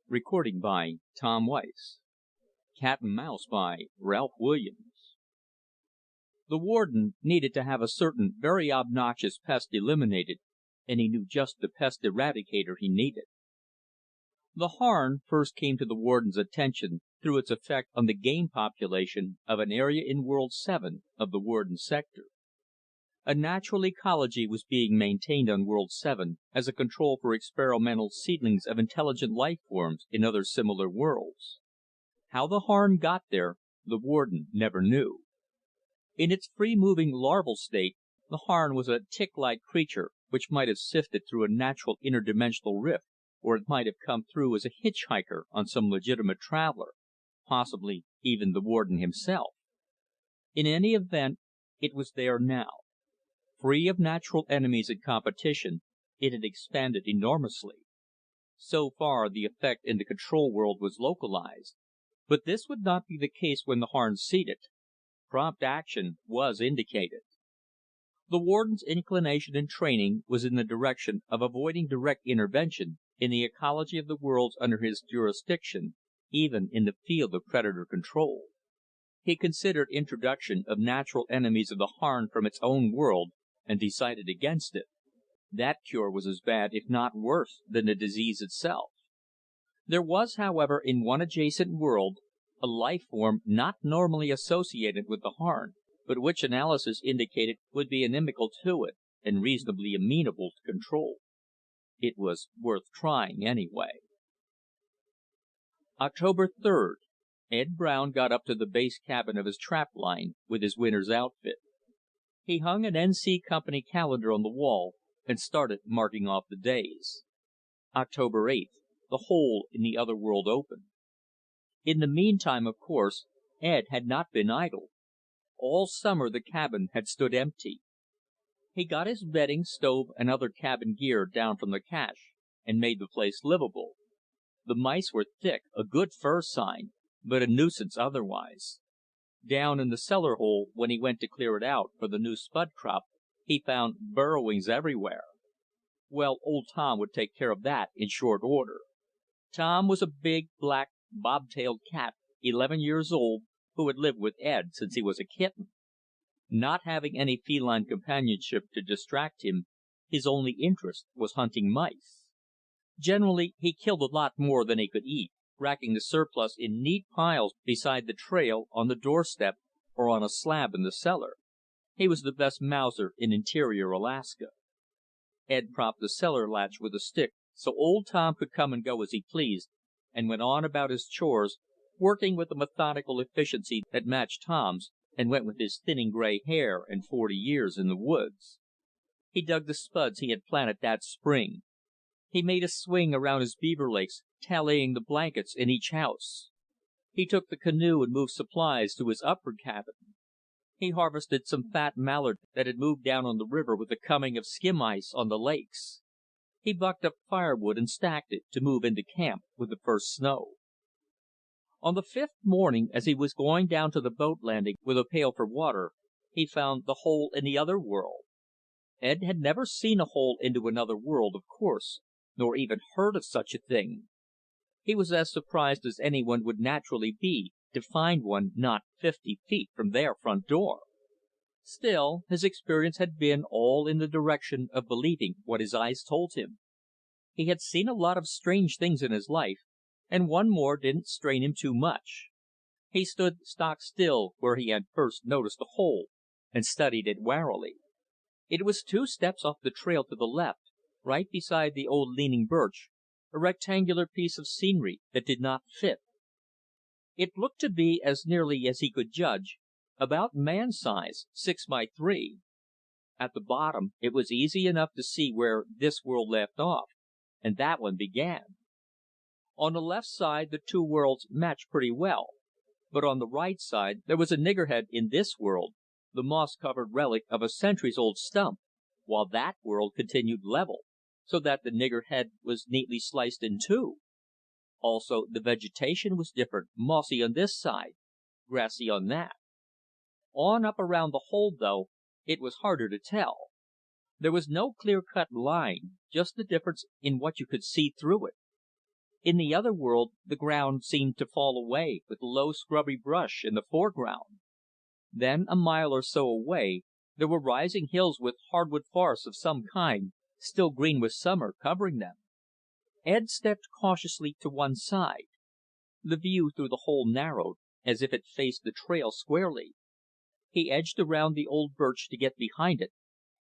Recording by Tom Weiss. Cat and Mouse by Ralph Williams. The warden needed to have a certain very obnoxious pest eliminated, and he knew just the pest eradicator he needed. The Harn first came to the warden's attention through its effect on the game population of an area in World 7 of the warden's sector. A natural ecology was being maintained on World 7 as a control for experimental seedlings of intelligent life forms in other similar worlds. How the Harn got there, the warden never knew. In its free-moving larval state, the Harn was a tick-like creature which might have sifted through a natural interdimensional rift, or it might have come through as a hitchhiker on some legitimate traveler, possibly even the warden himself. In any event, it was there now. Free of natural enemies and competition, it had expanded enormously. So far, the effect in the control world was localized, but this would not be the case when the Harn seeded. Prompt action was indicated. The warden's inclination and training was in the direction of avoiding direct intervention in the ecology of the worlds under his jurisdiction, even in the field of predator control. He considered introduction of natural enemies of the Harn from its own world, and decided against it. That cure was as bad, if not worse, than the disease itself. There was, however, in one adjacent world, a life form not normally associated with the Harn, but which analysis indicated would be inimical to it, and reasonably amenable to control. It was worth trying, anyway. October 3rd. Ed Brown got up to the base cabin of his trap line with his winter's outfit. He hung an N.C. Company calendar on the wall and started marking off the days. October 8th. The hole in the other world opened. In the meantime, of course, Ed had not been idle. All summer the cabin had stood empty. He got his bedding, stove, and other cabin gear down from the cache, and made the place livable. The mice were thick, a good fur sign, but a nuisance otherwise. Down in the cellar hole, when he went to clear it out for the new spud crop, he found burrowings everywhere. Well, old Tom would take care of that in short order. Tom was a big, black, bob-tailed cat, 11 years old, who had lived with Ed since he was a kitten. Not having any feline companionship to distract him, his only interest was hunting mice. Generally, he killed a lot more than he could eat, racking the surplus in neat piles beside the trail, on the doorstep, or on a slab in the cellar. He was the best mouser in interior Alaska. Ed propped the cellar latch with a stick so old Tom could come and go as he pleased, and went on about his chores, working with a methodical efficiency that matched Tom's, and went with his thinning gray hair and 40 years in the woods. He dug the spuds he had planted that spring. He made a swing around his beaver lakes, tallying the blankets in each house. He took the canoe and moved supplies to his upper cabin. He harvested some fat mallard that had moved down on the river with the coming of skim ice on the lakes. He bucked up firewood and stacked it to move into camp with the first snow. On the 5th morning, as he was going down to the boat landing with a pail for water, he found the hole in the other world. Ed had never seen a hole into another world, of course, nor even heard of such a thing. He was as surprised as anyone would naturally be to find one not 50 feet from their front door. Still, his experience had been all in the direction of believing what his eyes told him. He had seen a lot of strange things in his life, and one more didn't strain him too much. He stood stock still where he had first noticed the hole, and studied it warily. It was 2 steps off the trail to the left, right beside the old leaning birch, a rectangular piece of scenery that did not fit. It looked to be, as nearly as he could judge, about man-size, 6 by 3. At the bottom, it was easy enough to see where this world left off, and that one began. On the left side, the 2 worlds matched pretty well, but on the right side, there was a niggerhead in this world, the moss-covered relic of a centuries-old stump, while that world continued level, so that the niggerhead was neatly sliced in 2. Also, the vegetation was different, mossy on this side, grassy on that. On up around the hole, though, it was harder to tell. There was no clear-cut line, just the difference in what you could see through it. In the other world, the ground seemed to fall away, with low scrubby brush in the foreground. Then, a mile or so away, there were rising hills with hardwood forests of some kind, still green with summer, covering them. Ed stepped cautiously to one side. The view through the hole narrowed, as if it faced the trail squarely. He edged around the old birch to get behind it,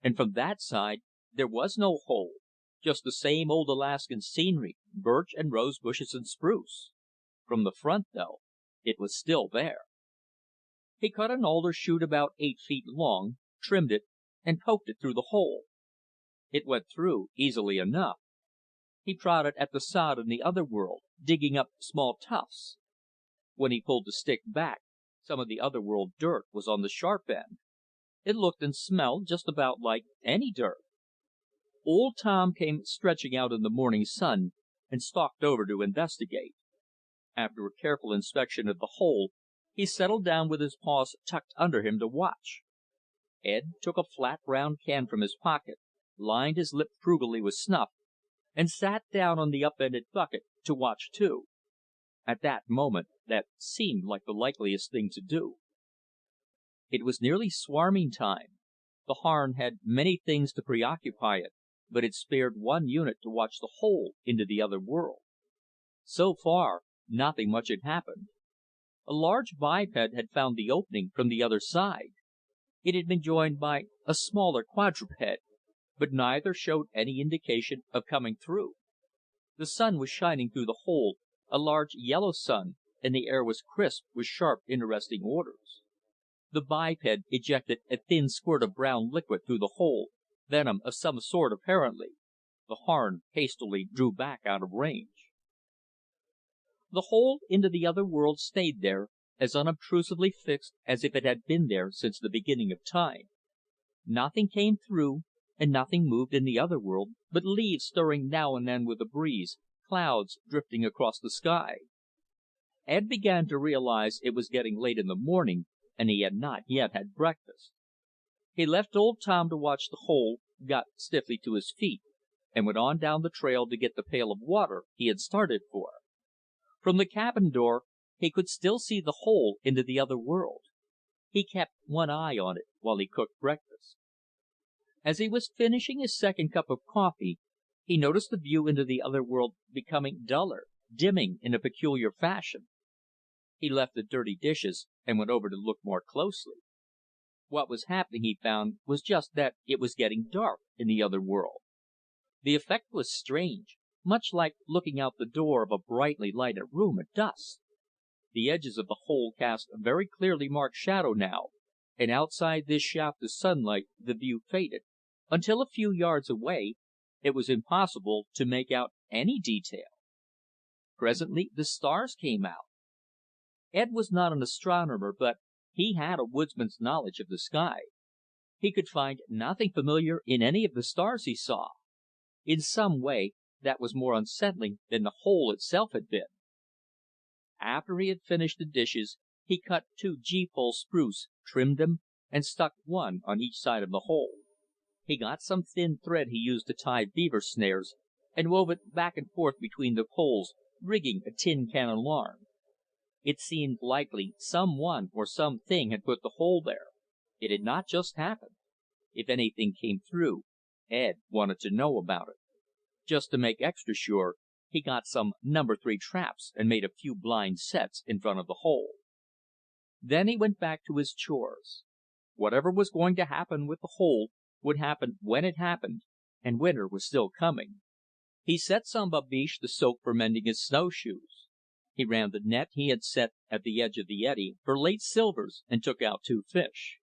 and from that side there was no hole, just the same old Alaskan scenery, birch and rose bushes and spruce. From the front, though, it was still there. He cut an alder shoot about 8 feet long, trimmed it, and poked it through the hole. It went through easily enough. He prodded at the sod in the other world, digging up small tufts. When he pulled the stick back, some of the other world dirt was on the sharp end. It looked and smelled just about like any dirt. Old Tom came stretching out in the morning sun, and stalked over to investigate. After a careful inspection of the hole, he settled down with his paws tucked under him to watch. Ed took a flat round can from his pocket, lined his lip frugally with snuff, and sat down on the up-ended bucket to watch too. At that moment, that seemed like the likeliest thing to do. It was nearly swarming time. The Harn had many things to preoccupy it, but it spared one unit to watch the hole into the other world. So far, nothing much had happened. A large biped had found the opening from the other side. It had been joined by a smaller quadruped, but neither showed any indication of coming through. The sun was shining through the hole, a large yellow sun, and the air was crisp with sharp, interesting odors. The biped ejected a thin squirt of brown liquid through the hole, venom of some sort apparently. The Harn hastily drew back out of range. The hole into the other world stayed there, as unobtrusively fixed as if it had been there since the beginning of time. Nothing came through, and nothing moved in the other world but leaves stirring now and then with a breeze, clouds drifting across the sky. Ed began to realize it was getting late in the morning, and he had not yet had breakfast. He left old Tom to watch the hole, got stiffly to his feet, and went on down the trail to get the pail of water he had started for. From the cabin door, he could still see the hole into the other world. He kept one eye on it while he cooked breakfast. As he was finishing his second cup of coffee, he noticed the view into the other world becoming duller, dimming in a peculiar fashion. He left the dirty dishes and went over to look more closely. What was happening, he found, was just that it was getting dark in the other world. The effect was strange, much like looking out the door of a brightly lighted room at dusk. The edges of the hole cast a very clearly marked shadow now, and outside this shaft of sunlight the view faded, until a few yards away it was impossible to make out any detail. Presently the stars came out. Ed was not an astronomer, but he had a woodsman's knowledge of the sky. He could find nothing familiar in any of the stars he saw. In some way, that was more unsettling than the hole itself had been. After he had finished the dishes, he cut 2 gee-pole spruce, trimmed them, and stuck one on each side of the hole. He got some thin thread he used to tie beaver snares, and wove it back and forth between the poles, rigging a tin can alarm. It seemed likely some one or something had put the hole there. It had not just happened. If anything came through, Ed wanted to know about it. Just to make extra sure, he got some number 3 traps and made a few blind sets in front of the hole. Then he went back to his chores. Whatever was going to happen with the hole would happen when it happened, and winter was still coming. He set some babiche to soak for mending his snowshoes. He ran the net he had set at the edge of the eddy for late silvers and took out 2 fish.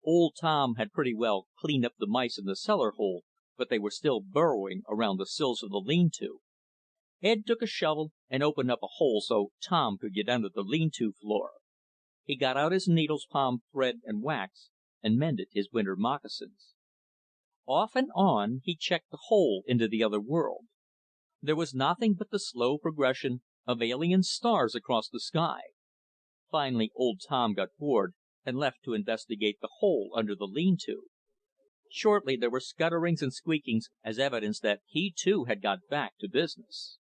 Old Tom had pretty well cleaned up the mice in the cellar hole, but they were still burrowing around the sills of the lean-to. Ed took a shovel and opened up a hole so Tom could get under the lean-to floor. He got out his needles, palm thread, and wax, and mended his winter moccasins. Off and on, he checked the hole into the other world. There was nothing but the slow progression of alien stars across the sky. Finally, old Tom got bored and left to investigate the hole under the lean-to. Shortly, there were scutterings and squeakings as evidence that he, too, had got back to business.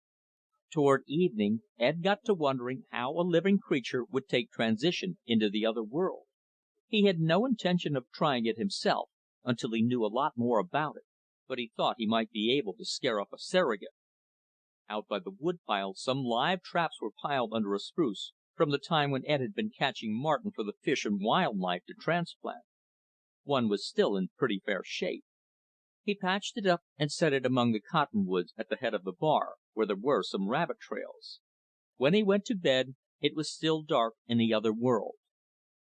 Toward evening, Ed got to wondering how a living creature would take transition into the other world. He had no intention of trying it himself until he knew a lot more about it, but he thought he might be able to scare up a surrogate. Out by the woodpile, some live traps were piled under a spruce from the time when Ed had been catching marten for the Fish and Wildlife to transplant. One was still in pretty fair shape. He patched it up and set it among the cottonwoods at the head of the bar, where there were some rabbit trails. When he went to bed, it was still dark in the other world.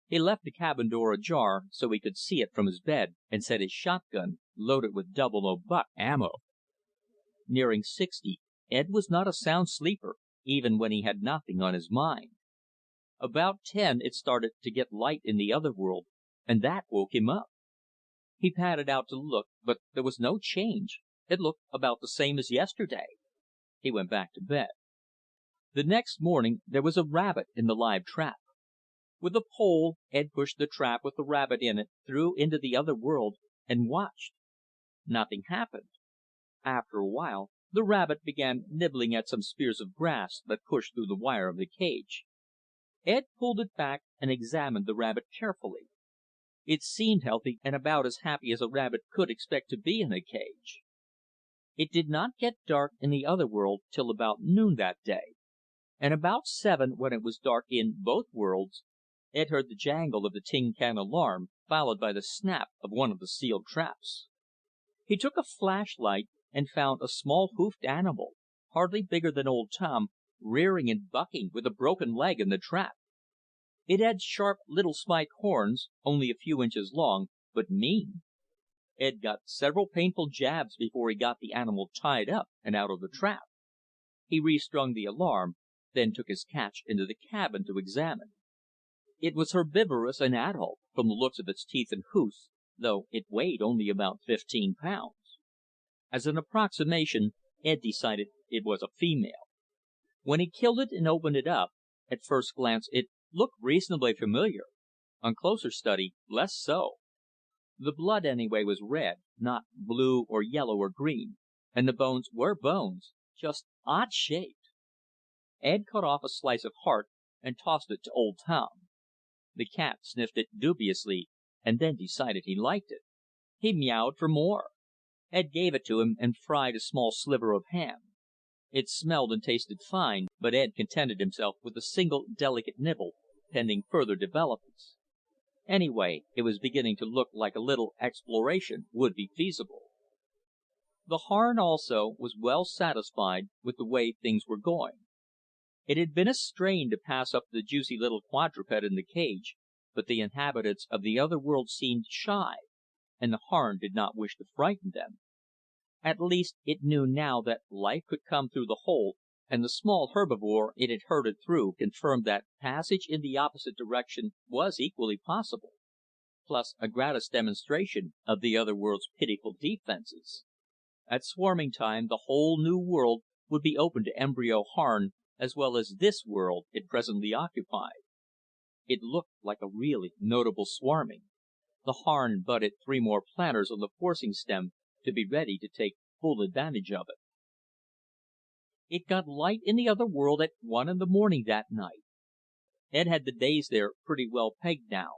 He left the cabin door ajar so he could see it from his bed, and set his shotgun, loaded with 00 buck ammo. Nearing 60, Ed was not a sound sleeper, even when he had nothing on his mind. About 10, it started to get light in the other world, and that woke him up. He padded out to look, but there was no change. It looked about the same as yesterday. He went back to bed. The next morning, there was a rabbit in the live trap. With a pole, Ed pushed the trap with the rabbit in it through into the other world, and watched. Nothing happened. After a while, the rabbit began nibbling at some spears of grass that pushed through the wire of the cage. Ed pulled it back and examined the rabbit carefully. It seemed healthy and about as happy as a rabbit could expect to be in a cage. It did not get dark in the other world till about noon that day, and about 7, when it was dark in both worlds, Ed heard the jangle of the tin can alarm, followed by the snap of one of the sealed traps. He took a flashlight and found a small hoofed animal, hardly bigger than Old Tom, rearing and bucking with a broken leg in the trap. It had sharp little spike horns, only a few inches long, but mean. Ed got several painful jabs before he got the animal tied up and out of the trap. He restrung the alarm, then took his catch into the cabin to examine. It was herbivorous and adult, from the looks of its teeth and hoofs, though it weighed only about 15 pounds. As an approximation, Ed decided it was a female. When he killed it and opened it up, at first glance it looked reasonably familiar. On closer study, less so. The blood, anyway, was red, not blue or yellow or green, and the bones were bones, just odd shaped. Ed cut off a slice of heart and tossed it to Old Tom. The cat sniffed it dubiously, and then decided he liked it. He meowed for more. Ed gave it to him and fried a small sliver of ham. It smelled and tasted fine, but Ed contented himself with a single delicate nibble, pending further developments. Anyway, it was beginning to look like a little exploration would be feasible. The Harn, also, was well satisfied with the way things were going. It had been a strain to pass up the juicy little quadruped in the cage, but the inhabitants of the other world seemed shy, and the Harn did not wish to frighten them. At least, it knew now that life could come through the hole, and the small herbivore it had herded through confirmed that passage in the opposite direction was equally possible, plus a gratis demonstration of the other world's pitiful defenses. At swarming time, the whole new world would be open to embryo Harn, as well as this world it presently occupied. It looked like a really notable swarming. The Harn butted 3 more planters on the forcing stem to be ready to take full advantage of it. It got light in the other world at 1 in the morning that night. Ed had the days there pretty well pegged now.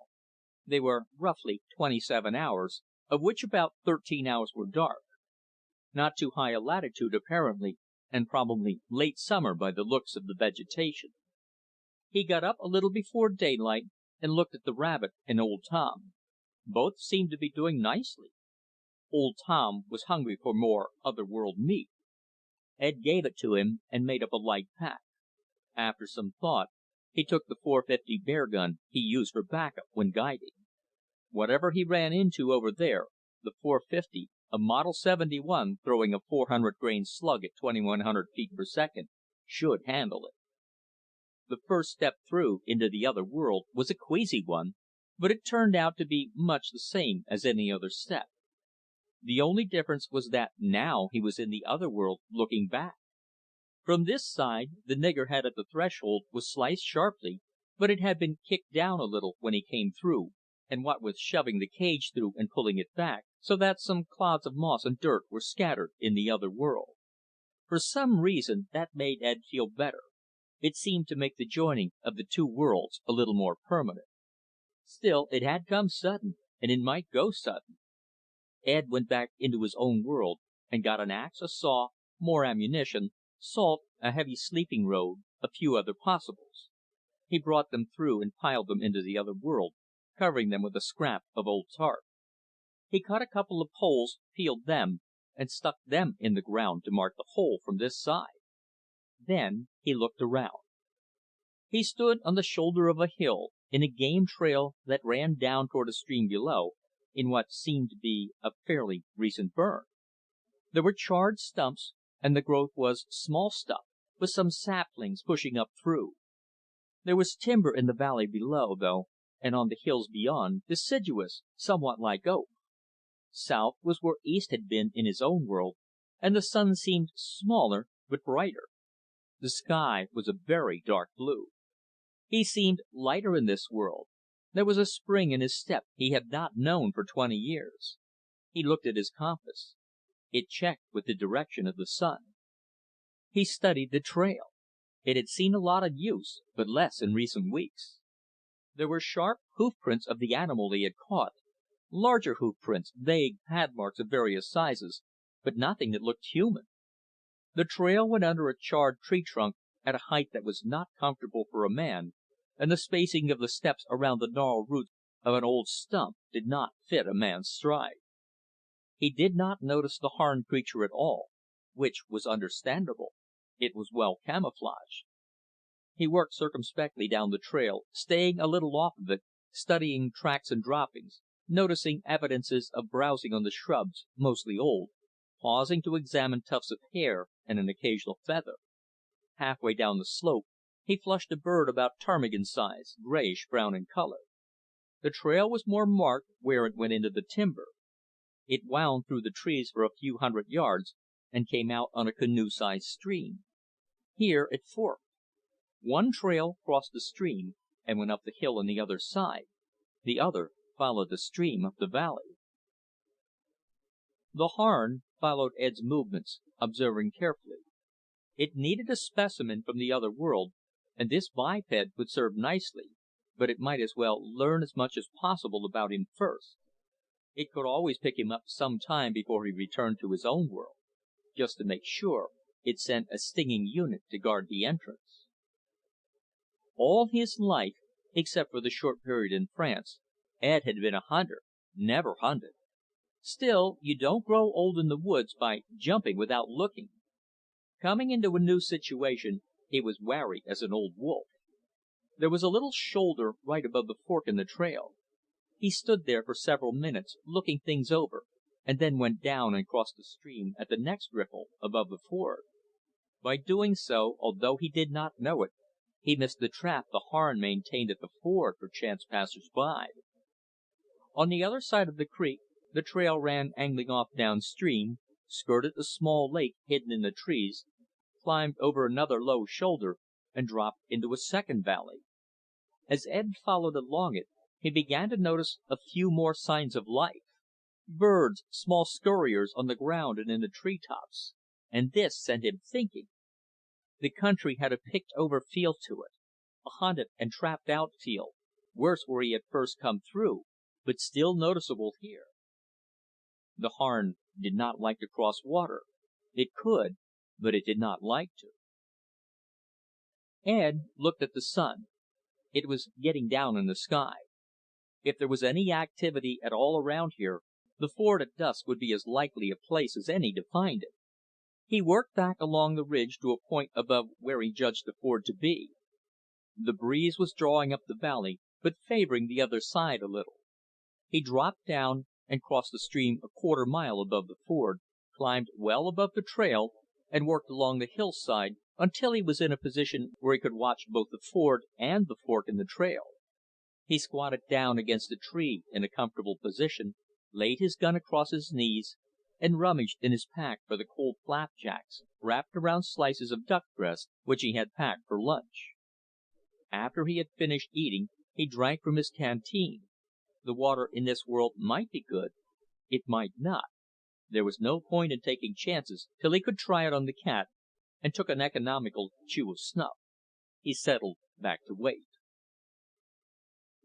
They were roughly 27 hours, of which about 13 hours were dark. Not too high a latitude, apparently, and probably late summer by the looks of the vegetation. He got up a little before daylight and looked at the rabbit and Old Tom. Both seemed to be doing nicely. Old Tom was hungry for more other-world meat. Ed gave it to him and made up a light pack. After some thought, he took the .450 bear gun he used for backup when guiding. Whatever he ran into over there, the .450, a Model 71 throwing a 400-grain slug at 2,100 feet per second, should handle it. The first step through into the other world was a queasy one, but it turned out to be much the same as any other step. The only difference was that now he was in the other world looking back. From this side, the niggerhead at the threshold was sliced sharply, but it had been kicked down a little when he came through, and what with shoving the cage through and pulling it back, so that some clods of moss and dirt were scattered in the other world. For some reason, that made Ed feel better. It seemed to make the joining of the two worlds a little more permanent. Still, it had come sudden, and it might go sudden. Ed went back into his own world and got an ax, a saw, more ammunition, salt, a heavy sleeping robe, a few other possibles. He brought them through and piled them into the other world, covering them with a scrap of old tarp. He cut a couple of poles, peeled them, and stuck them in the ground to mark the hole from this side. Then he looked around. He stood on the shoulder of a hill, in a game trail that ran down toward a stream below, in what seemed to be a fairly recent burn. There were charred stumps, and the growth was small stuff, with some saplings pushing up through. There was timber in the valley below, though, and on the hills beyond, deciduous, somewhat like oak. South was where East had been in his own world, and the sun seemed smaller but brighter. The sky was a very dark blue. He seemed lighter in this world. There was a spring in his step he had not known for 20 years. He looked at his compass. It checked with the direction of the sun. He studied the trail. It had seen a lot of use, but less in recent weeks. There were sharp hoof prints of the animal he had caught, larger hoof prints, vague pad marks of various sizes, but nothing that looked human. The trail went under a charred tree trunk at a height that was not comfortable for a man, and the spacing of the steps around the gnarled roots of an old stump did not fit a man's stride. He did not notice the Harn creature at all, which was understandable. It was well camouflaged. He worked circumspectly down the trail, staying a little off of it, studying tracks and droppings, noticing evidences of browsing on the shrubs, mostly old, pausing to examine tufts of hair and an occasional feather. Halfway down the slope, he flushed a bird about ptarmigan size, grayish-brown in color. The trail was more marked where it went into the timber. It wound through the trees for a few hundred yards and came out on a canoe-sized stream. Here it forked. One trail crossed the stream and went up the hill on the other side. The other followed the stream up the valley. The Harn followed Ed's movements, observing carefully. It needed a specimen from the other world, and this biped would serve nicely, but it might as well learn as much as possible about him first. It could always pick him up some time before he returned to his own world. Just to make sure, it sent a stinging unit to guard the entrance. All his life, except for the short period in France, Ed had been a hunter, never hunted. Still, you don't grow old in the woods by jumping without looking. Coming into a new situation, he was wary as an old wolf. There was a little shoulder right above the fork in the trail. He stood there for several minutes, looking things over, and then went down and crossed the stream at the next riffle above the ford. By doing so, although he did not know it, he missed the trap the Harn maintained at the ford for chance passers-by. On the other side of the creek, the trail ran angling off downstream, skirted a small lake hidden in the trees, climbed over another low shoulder, and dropped into a second valley. As Ed followed along it, he began to notice a few more signs of life. Birds, small scurriers on the ground and in the tree tops, and this set him thinking. The country had a picked-over feel to it, a hunted and trapped-out feel, worse where he had first come through, but still noticeable here. The Harn did not like to cross water. It could, but it did not like to. Ed looked at the sun. It was getting down in the sky. If there was any activity at all around here, the ford at dusk would be as likely a place as any to find it. He worked back along the ridge to a point above where he judged the ford to be. The breeze was drawing up the valley, but favoring the other side a little. He dropped down and crossed the stream a quarter-mile above the ford, climbed well above the trail, and worked along the hillside until he was in a position where he could watch both the ford and the fork in the trail. He squatted down against a tree in a comfortable position, laid his gun across his knees, and rummaged in his pack for the cold flapjacks, wrapped around slices of duck breast, which he had packed for lunch. After he had finished eating, he drank from his canteen. The water in this world might be good. It might not. There was no point in taking chances till he could try it on the cat, and took an economical chew of snuff. He settled back to wait.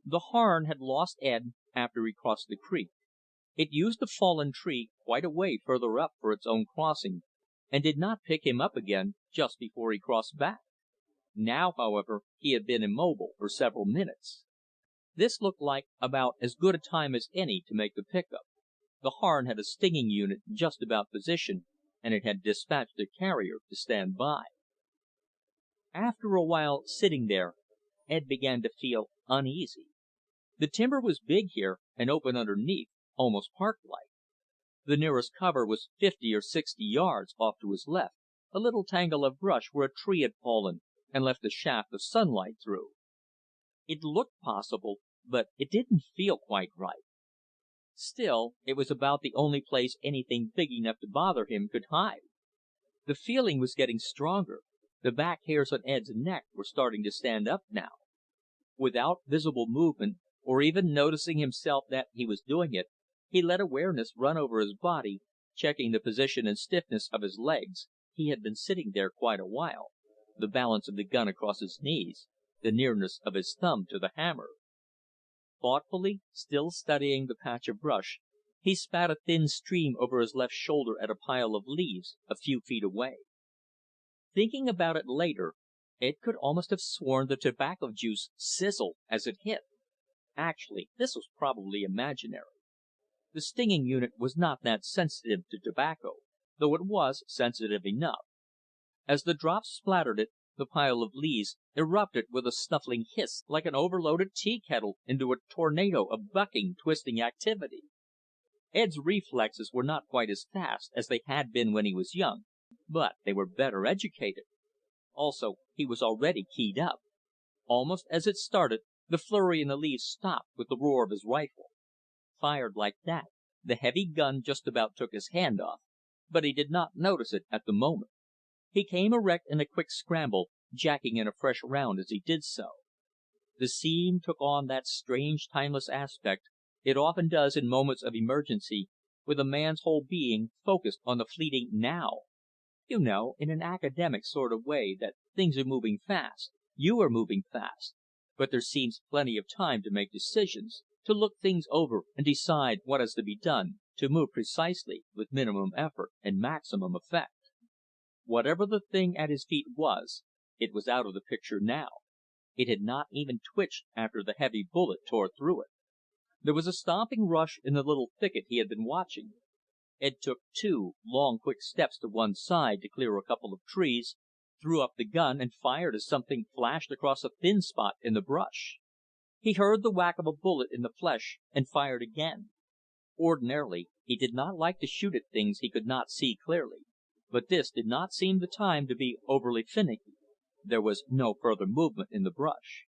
The Harn had lost Ed after he crossed the creek. It used the fallen tree quite a way further up for its own crossing, and did not pick him up again just before he crossed back. Now, however, he had been immobile for several minutes. This looked like about as good a time as any to make the pickup. The Harn had a stinging unit just about positioned, and it had dispatched a carrier to stand by. After a while sitting there, Ed began to feel uneasy. The timber was big here, and open underneath, almost park-like. The nearest cover was 50 or 60 yards off to his left, a little tangle of brush where a tree had fallen and left a shaft of sunlight through. It looked possible, but it didn't feel quite right. Still, it was about the only place anything big enough to bother him could hide. The feeling was getting stronger. The back hairs on Ed's neck were starting to stand up now. Without visible movement, or even noticing himself that he was doing it, he let awareness run over his body, checking the position and stiffness of his legs. He had been sitting there quite a while, the balance of the gun across his knees, the nearness of his thumb to the hammer. Thoughtfully, still studying the patch of brush, he spat a thin stream over his left shoulder at a pile of leaves a few feet away. Thinking about it later, Ed could almost have sworn the tobacco juice sizzled as it hit. Actually, this was probably imaginary. The stinging unit was not that sensitive to tobacco, though it was sensitive enough. As the drops splattered it, the pile of leaves erupted with a snuffling hiss like an overloaded tea kettle into a tornado of bucking, twisting activity. Ed's reflexes were not quite as fast as they had been when he was young, but they were better educated. Also, he was already keyed up. Almost as it started, the flurry in the leaves stopped with the roar of his rifle. Fired like that, the heavy gun just about took his hand off, but he did not notice it at the moment. He came erect in a quick scramble, jacking in a fresh round as he did so. The scene took on that strange, timeless aspect it often does in moments of emergency, with a man's whole being focused on the fleeting now. You know, in an academic sort of way, that things are moving fast, you are moving fast, but there seems plenty of time to make decisions, to look things over and decide what has to be done, to move precisely, with minimum effort and maximum effect. Whatever the thing at his feet was, it was out of the picture now. It had not even twitched after the heavy bullet tore through it. There was a stomping rush in the little thicket he had been watching. Ed took 2 long, quick steps to one side to clear a couple of trees, threw up the gun, and fired as something flashed across a thin spot in the brush. He heard the whack of a bullet in the flesh, and fired again. Ordinarily, he did not like to shoot at things he could not see clearly, but this did not seem the time to be overly finicky. There was no further movement in the brush.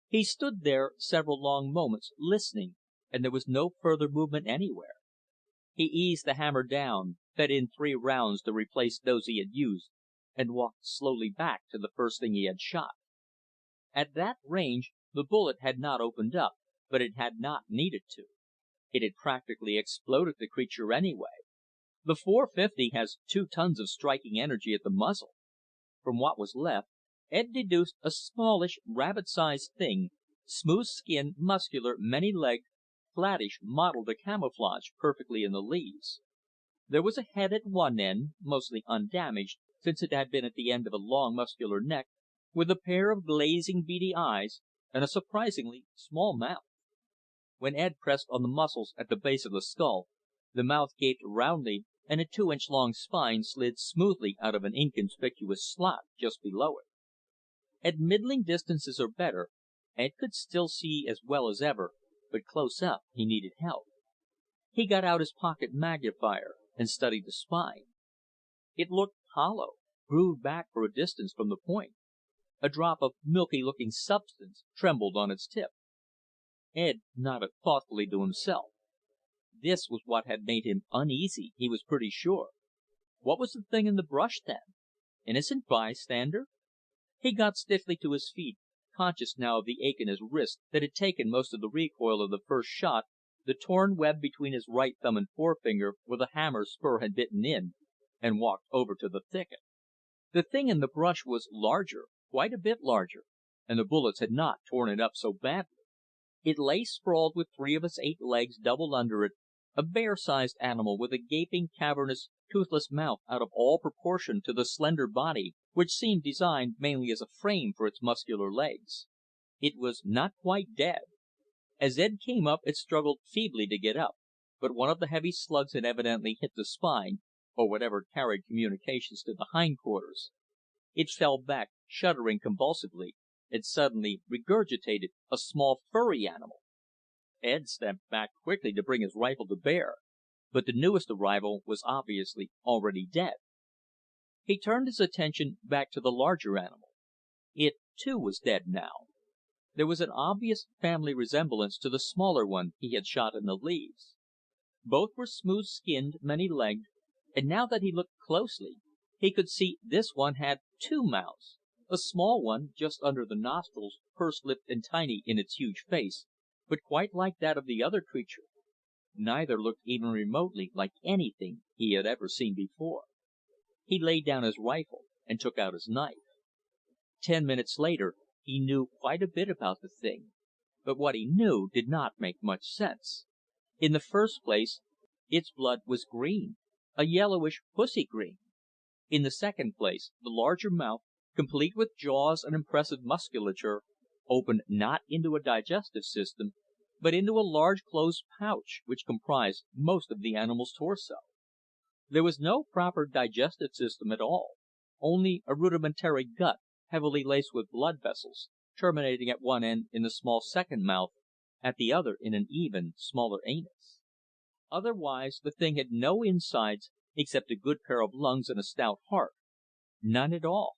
He stood there several long moments, listening, and there was no further movement anywhere. He eased the hammer down, fed in 3 rounds to replace those he had used, and walked slowly back to the first thing he had shot. At that range, the bullet had not opened up, but it had not needed to. It had practically exploded the creature anyway. The .450 has 2 tons of striking energy at the muzzle. From what was left, Ed deduced a smallish, rabbit-sized thing, smooth-skinned, muscular, many-legged, flattish, mottled to camouflage perfectly in the leaves. There was a head at one end, mostly undamaged, since it had been at the end of a long, muscular neck, with a pair of glazing, beady eyes, and a surprisingly small mouth. When Ed pressed on the muscles at the base of the skull, the mouth gaped roundly, and a 2-inch-long spine slid smoothly out of an inconspicuous slot just below it. At middling distances or better, Ed could still see as well as ever, but close up he needed help. He got out his pocket magnifier and studied the spine. It looked hollow, grooved back for a distance from the point. A drop of milky-looking substance trembled on its tip. Ed nodded thoughtfully to himself. This was what had made him uneasy, he was pretty sure. What was the thing in the brush, then? Innocent bystander? He got stiffly to his feet, conscious now of the ache in his wrist that had taken most of the recoil of the first shot, the torn web between his right thumb and forefinger where the hammer spur had bitten in, and walked over to the thicket. The thing in the brush was larger, quite a bit larger, and the bullets had not torn it up so badly. It lay sprawled with 3 of its 8 legs doubled under it, a bear-sized animal with a gaping, cavernous, toothless mouth out of all proportion to the slender body which seemed designed mainly as a frame for its muscular legs. It was not quite dead. As Ed came up, it struggled feebly to get up, but one of the heavy slugs had evidently hit the spine, or whatever carried communications to the hindquarters. It fell back, shuddering convulsively, and suddenly regurgitated a small furry animal. Ed stepped back quickly to bring his rifle to bear, but the newest arrival was obviously already dead. He turned his attention back to the larger animal. It, too, was dead now. There was an obvious family resemblance to the smaller one he had shot in the leaves. Both were smooth-skinned, many-legged, and now that he looked closely, he could see this one had 2 mouths, a small one just under the nostrils, pursed-lipped and tiny in its huge face, but quite like that of the other creature. Neither looked even remotely like anything he had ever seen before. He laid down his rifle and took out his knife. 10 minutes later, he knew quite a bit about the thing, but what he knew did not make much sense. In the first place, its blood was green, a yellowish pussy green. In the second place, the larger mouth, complete with jaws and impressive musculature, opened not into a digestive system, but into a large closed pouch which comprised most of the animal's torso. There was no proper digestive system at all, only a rudimentary gut heavily laced with blood vessels, terminating at one end in the small second mouth, at the other in an even smaller anus. Otherwise, the thing had no insides except a good pair of lungs and a stout heart. None at all.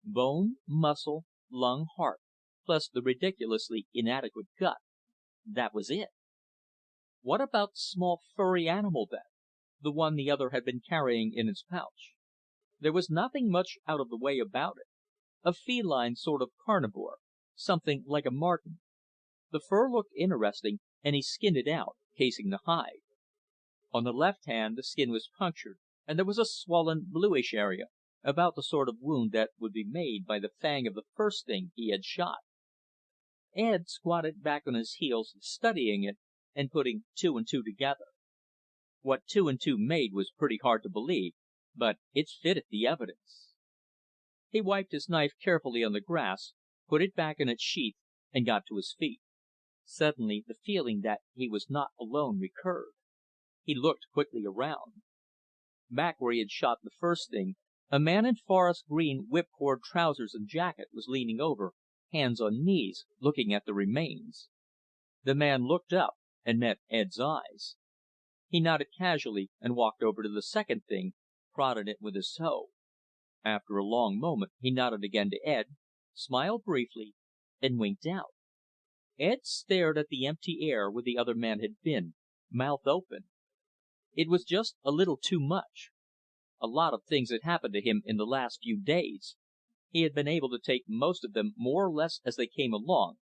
Bone, muscle, lung, heart, plus the ridiculously inadequate gut. That was it. What about the small furry animal, then? The one the other had been carrying in its pouch. There was nothing much out of the way about it. A feline sort of carnivore, something like a marten. The fur looked interesting, and he skinned it out, casing the hide. On the left hand, the skin was punctured, and there was a swollen, bluish area, about the sort of wound that would be made by the fang of the first thing he had shot. Ed squatted back on his heels, studying it, and putting 2 and 2 together. What 2 and 2 made was pretty hard to believe, but it fitted the evidence. He wiped his knife carefully on the grass, put it back in its sheath, and got to his feet. Suddenly, the feeling that he was not alone recurred. He looked quickly around. Back where he had shot the first thing, a man in forest green whipcord trousers and jacket was leaning over, hands on knees, looking at the remains. The man looked up and met Ed's eyes. He nodded casually and walked over to the second thing, prodded it with his hoe. After a long moment, he nodded again to Ed, smiled briefly, and winked out. Ed stared at the empty air where the other man had been, mouth open. It was just a little too much. A lot of things had happened to him in the last few days. He had been able to take most of them more or less as they came along,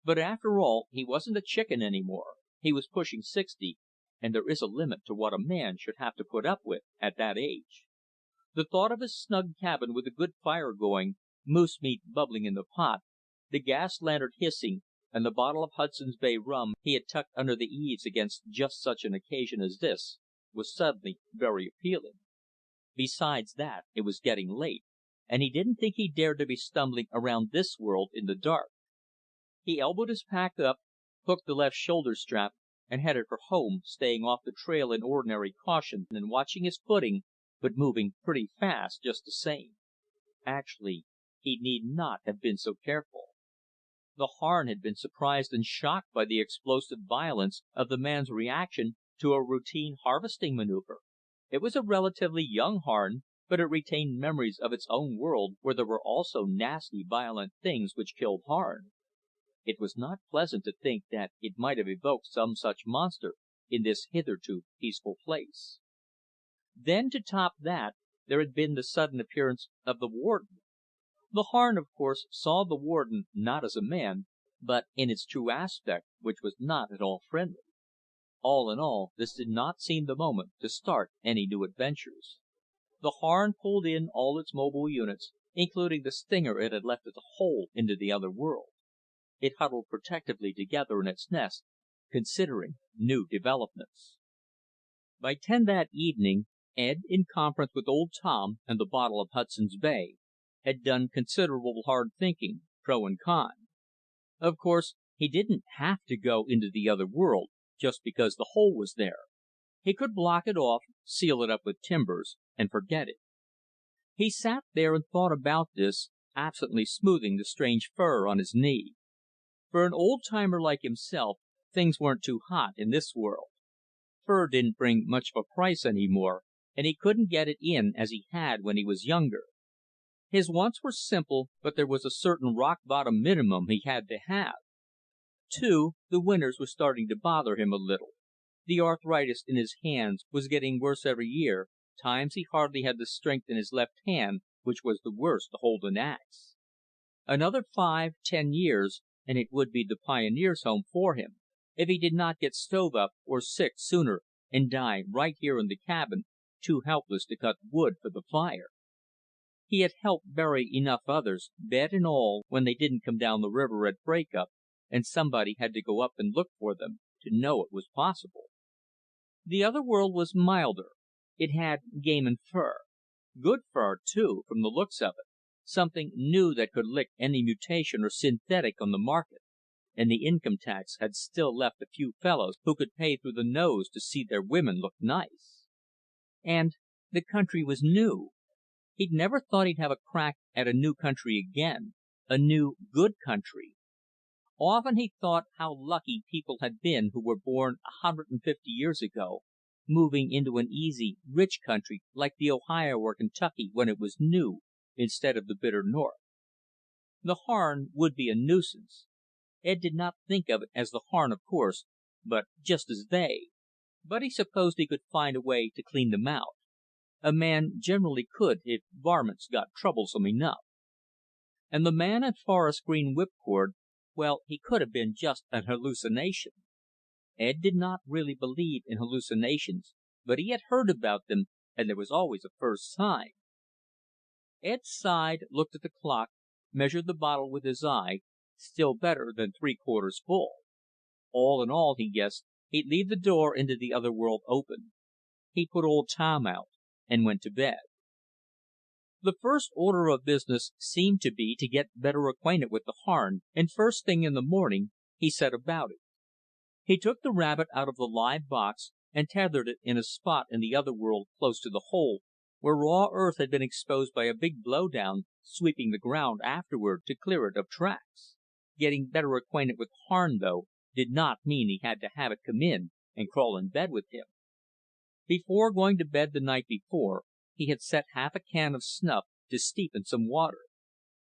but after all, he wasn't a chicken any more. He was pushing 60, and there is a limit to what a man should have to put up with at that age. The thought of his snug cabin with a good fire going, moose meat bubbling in the pot, the gas lantern hissing, and the bottle of Hudson's Bay rum he had tucked under the eaves against just such an occasion as this, was suddenly very appealing. Besides that, it was getting late, and he didn't think he dared to be stumbling around this world in the dark. He elbowed his pack up, hooked the left shoulder strap, and headed for home, staying off the trail in ordinary caution and watching his footing, but moving pretty fast just the same. Actually, he need not have been so careful. The Harn had been surprised and shocked by the explosive violence of the man's reaction to a routine harvesting maneuver. It was a relatively young Harn, but it retained memories of its own world where there were also nasty, violent things which killed Harn. It was not pleasant to think that it might have evoked some such monster in this hitherto peaceful place. Then, to top that, there had been the sudden appearance of the Warden. The Harn, of course, saw the Warden not as a man, but in its true aspect, which was not at all friendly. All in all, this did not seem the moment to start any new adventures. The Harn pulled in all its mobile units, including the stinger it had left at the hole into the other world. It huddled protectively together in its nest, considering new developments. By 10 that evening, Ed, in conference with old Tom and the bottle of Hudson's Bay, had done considerable hard thinking, pro and con. Of course, he didn't have to go into the other world just because the hole was there. He could block it off, seal it up with timbers, and forget it. He sat there and thought about this, absently smoothing the strange fur on his knee. For an old-timer like himself, things weren't too hot in this world. Fur didn't bring much of a price any more, and he couldn't get it in as he had when he was younger. His wants were simple, but there was a certain rock-bottom minimum he had to have. Too, the winters were starting to bother him a little. The arthritis in his hands was getting worse every year, times he hardly had the strength in his left hand, which was the worst to hold an axe. Another 5-10 years, and it would be the pioneer's home for him, if he did not get stove up or sick sooner and die right here in the cabin, too helpless to cut wood for the fire. He had helped bury enough others, bed and all, when they didn't come down the river at break up, and somebody had to go up and look for them to know it was possible. The other world was milder. It had game and fur. Good fur, too, from the looks of it. Something new that could lick any mutation or synthetic on the market. And the income tax had still left a few fellows who could pay through the nose to see their women look nice. And the country was new. He'd never thought he'd have a crack at a new country again, a new, good country. Often he thought how lucky people had been who were born 150 years ago, moving into an easy, rich country like the Ohio or Kentucky when it was new, instead of the bitter North. The Harn would be a nuisance. Ed did not think of it as the Harn, of course, but just as they. But he supposed he could find a way to clean them out. A man generally could if varmints got troublesome enough. And the man at Forest Green Whipcord, well, he could have been just an hallucination. Ed did not really believe in hallucinations, but he had heard about them, and there was always a first sign. Ed sighed, looked at the clock, measured the bottle with his eye, still better than 3/4 full. All in all, he guessed, he'd leave the door into the other world open. He put old Tom out and went to bed. The first order of business seemed to be to get better acquainted with the Harn, and first thing in the morning, he set about it. He took the rabbit out of the live box and tethered it in a spot in the other world close to the hole, where raw earth had been exposed by a big blowdown, sweeping the ground afterward to clear it of tracks. Getting better acquainted with Harn, though, did not mean he had to have it come in and crawl in bed with him. Before going to bed the night before, he had set half a can of snuff to steep in some water.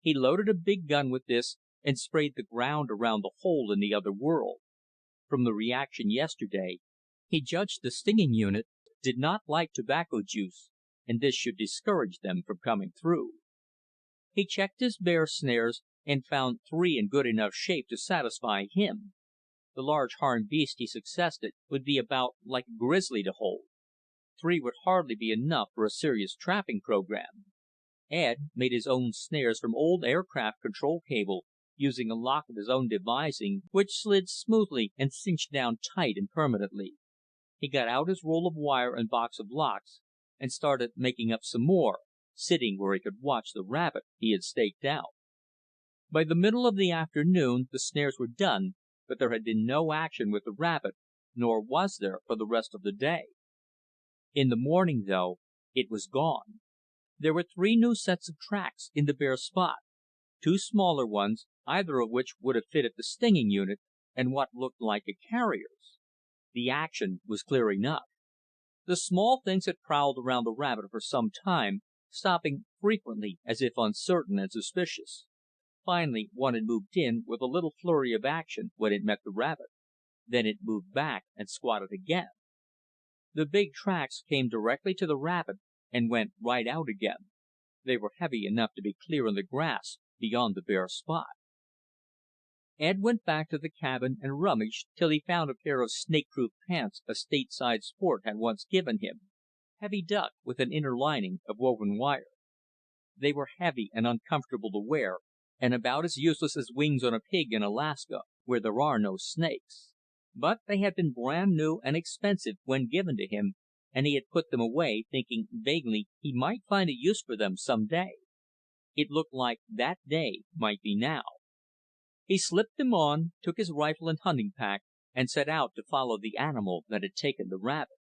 He loaded a big gun with this and sprayed the ground around the hole in the other world. From the reaction yesterday, he judged the stinging unit did not like tobacco juice, and this should discourage them from coming through. He checked his bear snares and found 3 in good enough shape to satisfy him. The large Harn beast, he suspected, would be about like a grizzly to hold. 3 would hardly be enough for a serious trapping program. Ed made his own snares from old aircraft control cable, using a lock of his own devising, which slid smoothly and cinched down tight and permanently. He got out his roll of wire and box of locks, and started making up some more, sitting where he could watch the rabbit he had staked out. By the middle of the afternoon, the snares were done, but there had been no action with the rabbit, nor was there for the rest of the day. In the morning, though, it was gone. There were 3 new sets of tracks in the bare spot. 2 smaller ones, either of which would have fitted the stinging unit, and what looked like a carrier's. The action was clear enough. The small things had prowled around the rabbit for some time, stopping frequently as if uncertain and suspicious. Finally, one had moved in with a little flurry of action when it met the rabbit. Then it moved back and squatted again. The big tracks came directly to the rabbit and went right out again. They were heavy enough to be clear in the grass beyond the bare spot. Ed went back to the cabin and rummaged till he found a pair of snake-proof pants a stateside sport had once given him. heavy duck with an inner lining of woven wire. They were heavy and uncomfortable to wear, and about as useless as wings on a pig in Alaska, where there are no snakes. But they had been brand new and expensive when given to him, and he had put them away, thinking vaguely he might find a use for them some day. It looked like that day might be now. He slipped them on, took his rifle and hunting pack, and set out to follow the animal that had taken the rabbit.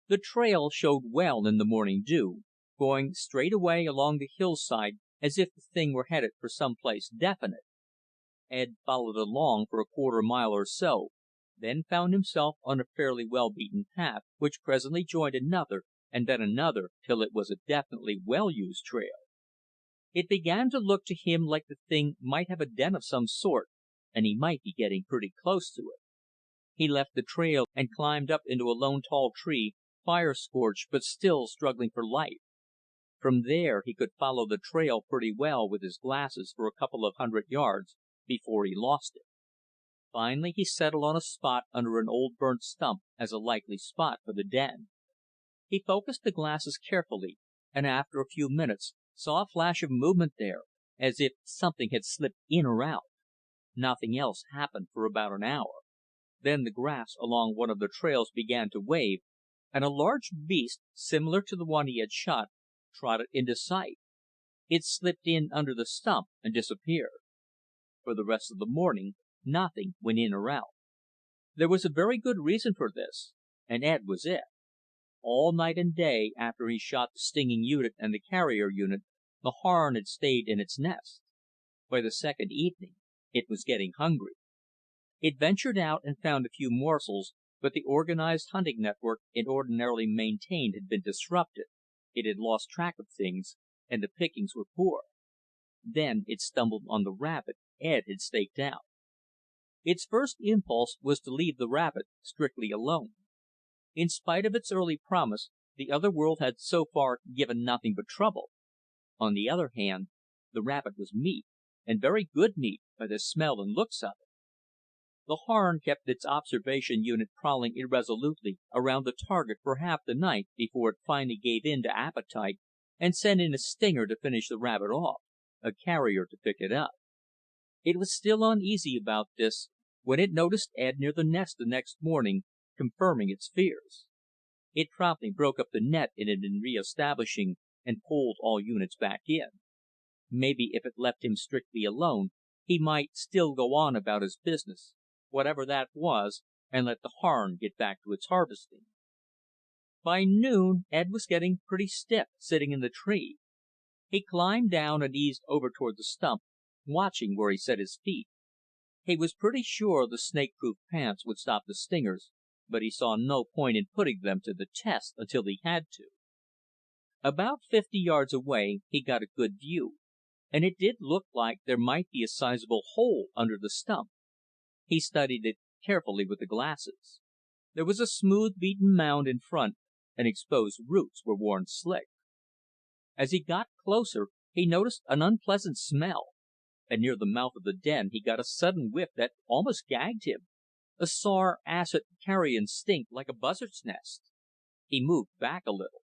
The trail showed well in the morning dew, going straight away along the hillside as if the thing were headed for some place definite. Ed followed along for a quarter-mile or so, then found himself on a fairly well-beaten path, which presently joined another, and then another, till it was a definitely well-used trail. It began to look to him like the thing might have a den of some sort, and he might be getting pretty close to it. He left the trail and climbed up into a lone tall tree, fire-scorched but still struggling for life. From there he could follow the trail pretty well with his glasses for a couple of 100 yards before he lost it. Finally he settled on a spot under an old burnt stump as a likely spot for the den. He focused the glasses carefully, and after a few minutes saw a flash of movement there, as if something had slipped in or out. Nothing else happened for about an hour. Then the grass along one of the trails began to wave, and a large beast, similar to the one he had shot, trotted into sight. It slipped in under the stump and disappeared. For the rest of the morning, nothing went in or out. There was a very good reason for this, and Ed was it. All night and day, after he shot the stinging unit and the carrier unit, the Harn had stayed in its nest. By the second evening, it was getting hungry. It ventured out and found a few morsels, but the organized hunting network it ordinarily maintained had been disrupted, it had lost track of things, and the pickings were poor. Then it stumbled on the rabbit Ed had staked out. Its first impulse was to leave the rabbit strictly alone. In spite of its early promise, the other world had so far given nothing but trouble. On the other hand, the rabbit was meat, and very good meat by the smell and looks of it. The Harn kept its observation unit prowling irresolutely around the target for half the night before it finally gave in to appetite and sent in a stinger to finish the rabbit off, a carrier to pick it up. It was still uneasy about this when it noticed Ed near the nest the next morning, confirming its fears. It promptly broke up the net it had been reestablishing and pulled all units back in. Maybe if it left him strictly alone, he might still go on about his business, whatever that was, and let the Harn get back to its harvesting. By noon, Ed was getting pretty stiff, sitting in the tree. He climbed down and eased over toward the stump, watching where he set his feet. He was pretty sure the snake-proof pants would stop the stingers, but he saw no point in putting them to the test until he had to. About 50 yards away, he got a good view, and it did look like there might be a sizable hole under the stump. He studied it carefully with the glasses. There was a smooth, beaten mound in front, and exposed roots were worn slick. As he got closer, he noticed an unpleasant smell, and near the mouth of the den he got a sudden whiff that almost gagged him, a sour, acid carrion stink like a buzzard's nest. He moved back a little.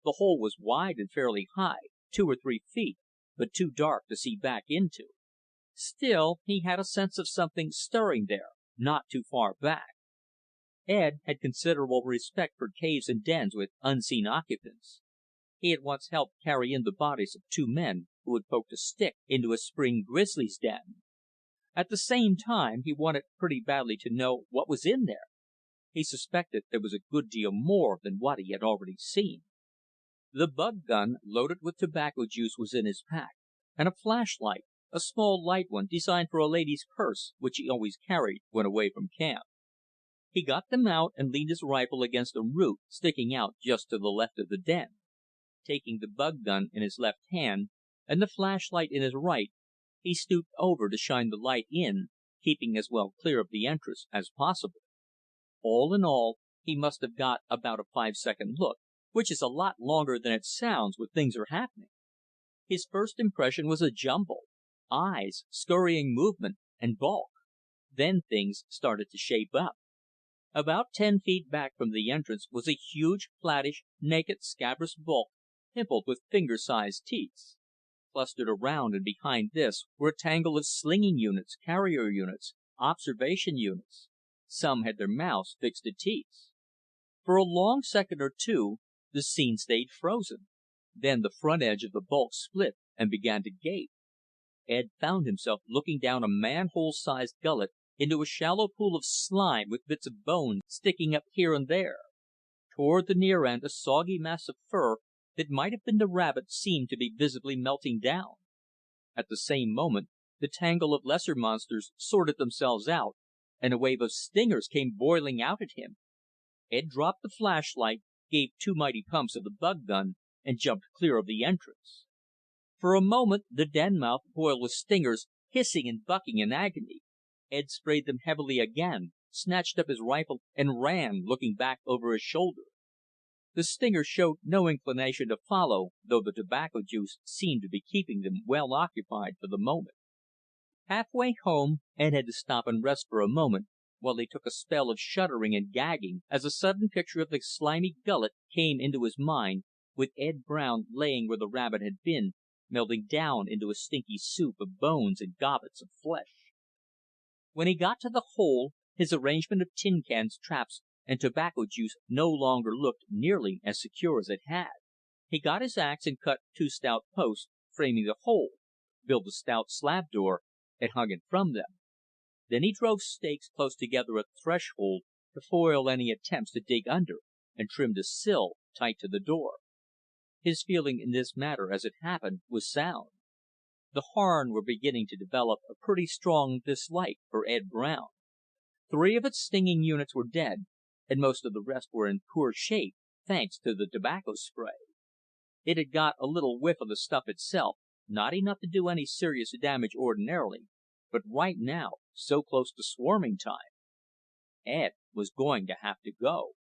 The hole was wide and fairly high, 2 or 3 feet, but too dark to see back into. Still, he had a sense of something stirring there, not too far back. Ed had considerable respect for caves and dens with unseen occupants. He had once helped carry in the bodies of 2 men who had poked a stick into a spring grizzly's den. At the same time, he wanted pretty badly to know what was in there. He suspected there was a good deal more than what he had already seen. The bug gun, loaded with tobacco juice, was in his pack, and a flashlight, a small light one designed for a lady's purse, which he always carried when away from camp. He got them out and leaned his rifle against a root sticking out just to the left of the den. Taking the bug gun in his left hand and the flashlight in his right, he stooped over to shine the light in, keeping as well clear of the entrance as possible. All in all, he must have got about a 5-second look, which is a lot longer than it sounds when things are happening. His first impression was a jumble: eyes, scurrying movement, and bulk. Then things started to shape up. About 10 feet back from the entrance was a huge, flattish, naked, scabrous bulk, pimpled with finger-sized teats. Clustered around and behind this were a tangle of slinging units, carrier units, observation units. Some had their mouths fixed to teats. For a long second or two, the scene stayed frozen. Then the front edge of the bulk split and began to gape. Ed found himself looking down a manhole-sized gullet into a shallow pool of slime with bits of bone sticking up here and there. Toward the near end, a soggy mass of fur that might have been the rabbit seemed to be visibly melting down. At the same moment, the tangle of lesser monsters sorted themselves out, and a wave of stingers came boiling out at him. Ed dropped the flashlight, gave 2 mighty pumps of the bug gun, and jumped clear of the entrance. For a moment, the den mouth boiled with stingers, hissing and bucking in agony. Ed sprayed them heavily again, snatched up his rifle, and ran, looking back over his shoulder. The stingers showed no inclination to follow, though the tobacco juice seemed to be keeping them well occupied for the moment. Halfway home, Ed had to stop and rest for a moment, while he took a spell of shuddering and gagging, as a sudden picture of the slimy gullet came into his mind, with Ed Brown laying where the rabbit had been, melting down into a stinky soup of bones and gobbets of flesh. When he got to the hole, his arrangement of tin cans, traps, and tobacco juice no longer looked nearly as secure as it had. He got his ax and cut 2 stout posts, framing the hole, built a stout slab door, and hung it from them. Then he drove stakes close together at the threshold to foil any attempts to dig under, and trimmed a sill tight to the door. His feeling in this matter, as it happened, was sound. The Harn were beginning to develop a pretty strong dislike for Ed Brown. 3 of its stinging units were dead, and most of the rest were in poor shape, thanks to the tobacco spray. It had got a little whiff of the stuff itself, not enough to do any serious damage ordinarily, but right now, so close to swarming time, Ed was going to have to go.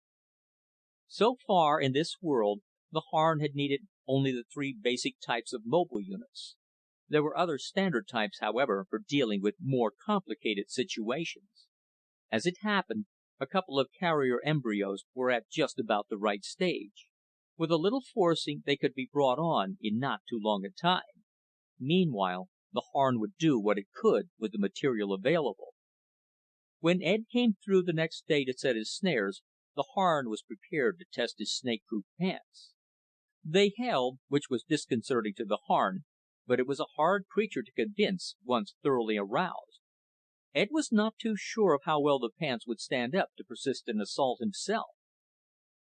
So far, in this world, the Harn had needed only the 3 basic types of mobile units. There were other standard types, however, for dealing with more complicated situations. As it happened, a couple of carrier embryos were at just about the right stage. With a little forcing, they could be brought on in not too long a time. Meanwhile, the Harn would do what it could with the material available. When Ed came through the next day to set his snares, the Harn was prepared to test his snake-proof pants. They held, which was disconcerting to the Harn, but it was a hard creature to convince, once thoroughly aroused. Ed was not too sure of how well the pants would stand up to persistent assault himself.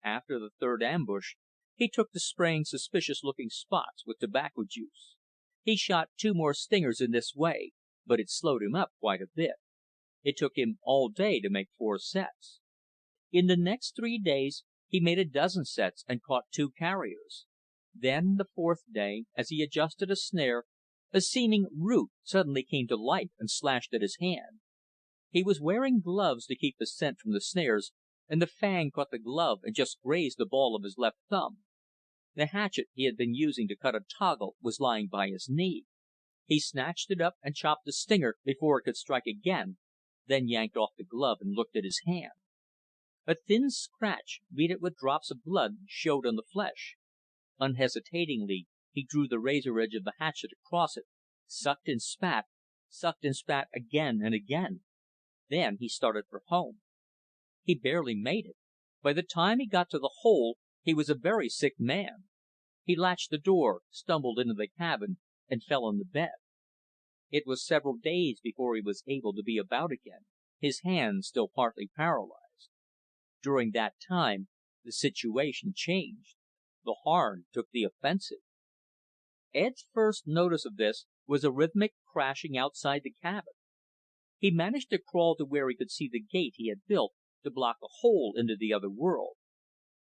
After the 3rd ambush, he took to spraying suspicious-looking spots with tobacco juice. He shot 2 more stingers in this way, but it slowed him up quite a bit. It took him all day to make 4 sets. In the next 3 days, he made a dozen sets and caught 2 carriers. Then, the 4th day, as he adjusted a snare, a seeming root suddenly came to life and slashed at his hand. He was wearing gloves to keep the scent from the snares, and the fang caught the glove and just grazed the ball of his left thumb. The hatchet he had been using to cut a toggle was lying by his knee. He snatched it up and chopped the stinger before it could strike again, then yanked off the glove and looked at his hand. A thin scratch, beaded with drops of blood, showed on the flesh. Unhesitatingly, he drew the razor edge of the hatchet across it, sucked and spat again and again. Then he started for home. He barely made it. By the time he got to the hole, he was a very sick man. He latched the door, stumbled into the cabin, and fell on the bed. It was several days before he was able to be about again, his hands still partly paralyzed. During that time, the situation changed. The Harn took the offensive. Ed's first notice of this was a rhythmic crashing outside the cabin. He managed to crawl to where he could see the gate he had built to block a hole into the other world.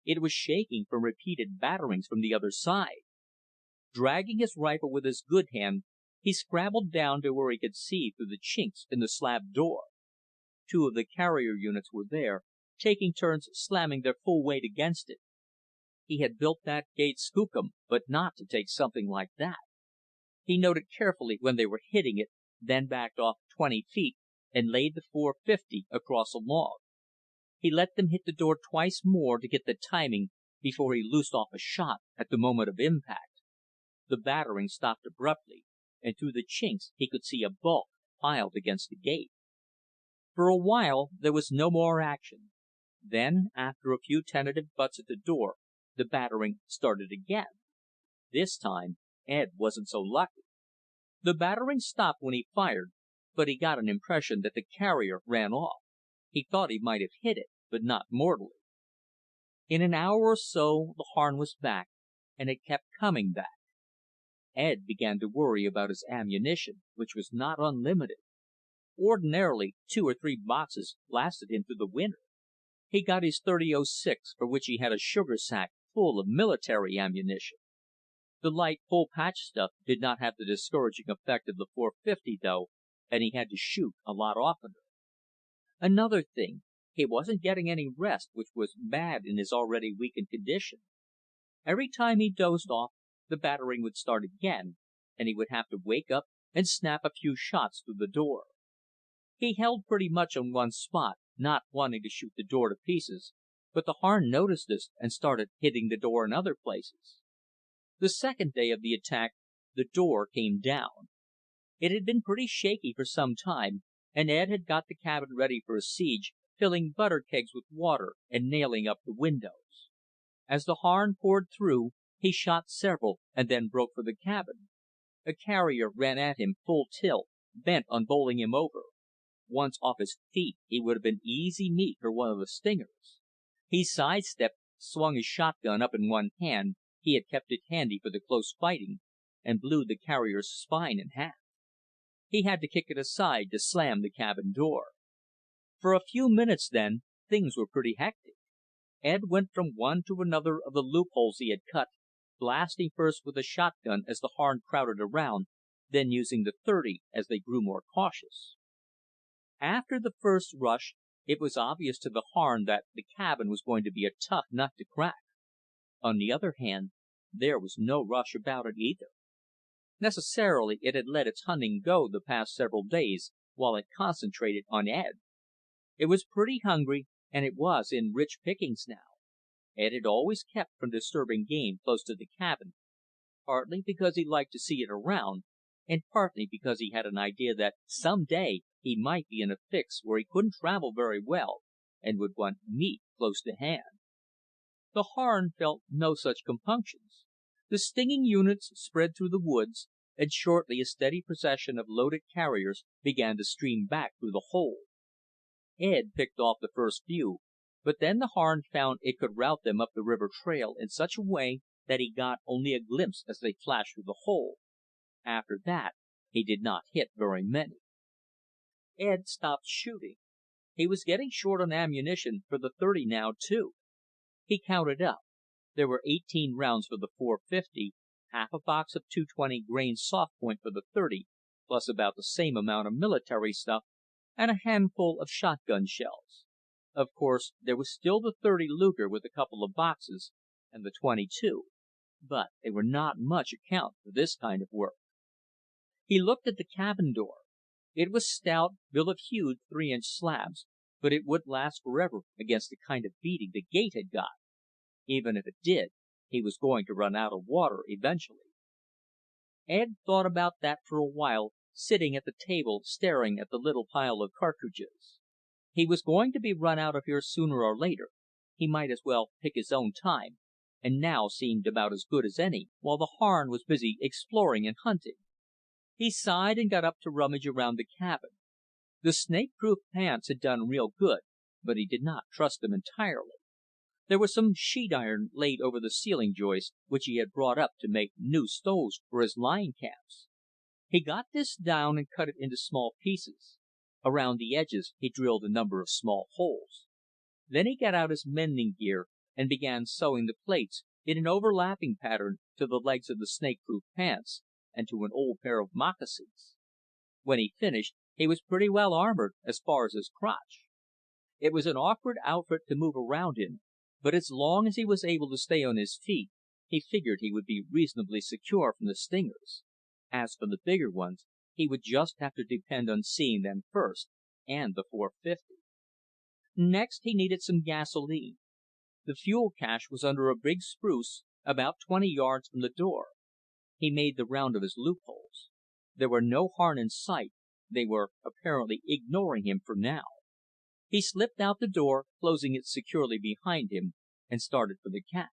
It was shaking from repeated batterings from the other side. Dragging his rifle with his good hand, he scrabbled down to where he could see through the chinks in the slab door. 2 of the carrier units were there, taking turns slamming their full weight against it. He had built that gate skookum, but not to take something like that. He noted carefully when they were hitting it, then backed off 20 feet and laid the .450 across a log. He let them hit the door twice more to get the timing before he loosed off a shot at the moment of impact. The battering stopped abruptly, and through the chinks he could see a bulk piled against the gate. For a while, there was no more action. Then, after a few tentative butts at the door, the battering started again. This time, Ed wasn't so lucky. The battering stopped when he fired, but he got an impression that the carrier ran off. He thought he might have hit it, but not mortally. In an hour or so, the Harn was back, and it kept coming back. Ed began to worry about his ammunition, which was not unlimited. Ordinarily, 2 or 3 boxes lasted him through the winter. He got his .30-06, for which he had a sugar sack full of military ammunition. The light, full-patch stuff did not have the discouraging effect of the .450, though, and he had to shoot a lot oftener. Another thing, he wasn't getting any rest, which was bad in his already weakened condition. Every time he dozed off, the battering would start again, and he would have to wake up and snap a few shots through the door. He held pretty much on one spot, not wanting to shoot the door to pieces, but the Harn noticed this and started hitting the door in other places. The second day of the attack, the door came down. It had been pretty shaky for some time, and Ed had got the cabin ready for a siege, filling butter kegs with water and nailing up the windows. As the Harn poured through, he shot several and then broke for the cabin. A carrier ran at him full tilt, bent on bowling him over. Once off his feet, he would have been easy meat for one of the stingers. He sidestepped, swung his shotgun up in one hand, he had kept it handy for the close fighting, and blew the carrier's spine in half. He had to kick it aside to slam the cabin door. For a few minutes, then, things were pretty hectic. Ed went from one to another of the loopholes he had cut, blasting first with the shotgun as the Harn crowded around, then using the .30 as they grew more cautious. After the first rush, it was obvious to the Harn that the cabin was going to be a tough nut to crack. On the other hand, there was no rush about it either. Necessarily, it had let its hunting go the past several days, while it concentrated on Ed. It was pretty hungry, and it was in rich pickings now. Ed had always kept from disturbing game close to the cabin, partly because he liked to see it around, and partly because he had an idea that some day he might be in a fix where he couldn't travel very well, and would want meat close to hand. The Harn felt no such compunctions. The stinging units spread through the woods, and shortly a steady procession of loaded carriers began to stream back through the hole. Ed picked off the first few, but then the Harn found it could route them up the river trail in such a way that he got only a glimpse as they flashed through the hole. After that, he did not hit very many. Ed stopped shooting. He was getting short on ammunition for the .30 now, too. He counted up. There were 18 rounds for the .450, half a box of .220 grain soft point for the .30, plus about the same amount of military stuff, and a handful of shotgun shells. Of course, there was still the .30 Luger with a couple of boxes, and the .22, but they were not much account for this kind of work. He looked at the cabin door. It was stout, billet-hewed 3-inch slabs, but it would last forever against the kind of beating the gate had got. Even if it did, he was going to run out of water eventually. Ed thought about that for a while, sitting at the table staring at the little pile of cartridges. He was going to be run out of here sooner or later. He might as well pick his own time, and now seemed about as good as any, while the Harn was busy exploring and hunting. He sighed and got up to rummage around the cabin. The snake-proof pants had done real good, but he did not trust them entirely. There was some sheet iron laid over the ceiling joist, which he had brought up to make new stoves for his lion camps. He got this down and cut it into small pieces. Around the edges he drilled a number of small holes. Then he got out his mending gear and began sewing the plates in an overlapping pattern to the legs of the snake-proof pants and to an old pair of moccasins. When he finished, he was pretty well armored as far as his crotch. It was an awkward outfit to move around in, but as long as he was able to stay on his feet, he figured he would be reasonably secure from the stingers. As for the bigger ones, he would just have to depend on seeing them first, and the .450. Next, he needed some gasoline. The fuel cache was under a big spruce, about 20 yards from the door. He made the round of his loopholes. There were no Harn in sight. They were apparently ignoring him for now. He slipped out the door, closing it securely behind him, and started for the cache.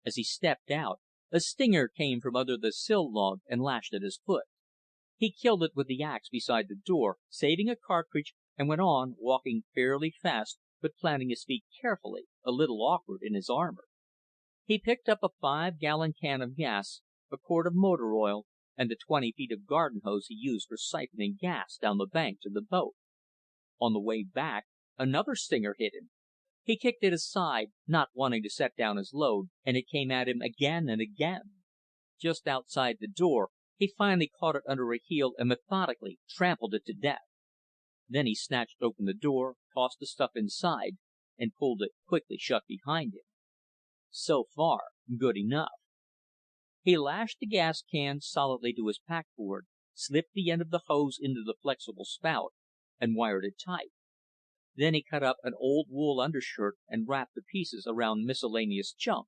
As he stepped out, a stinger came from under the sill log and lashed at his foot. He killed it with the axe beside the door, saving a cartridge, and went on, walking fairly fast, but planting his feet carefully, a little awkward in his armor. He picked up a 5-gallon can of gas, a quart of motor oil, and the 20 feet of garden hose he used for siphoning gas down the bank to the boat. On the way back, another stinger hit him. He kicked it aside, not wanting to set down his load, and it came at him again and again. Just outside the door, he finally caught it under a heel and methodically trampled it to death. Then he snatched open the door, tossed the stuff inside, and pulled it quickly shut behind him. So far, good enough. He lashed the gas can solidly to his packboard, slipped the end of the hose into the flexible spout, and wired it tight. Then he cut up an old wool undershirt and wrapped the pieces around miscellaneous junk,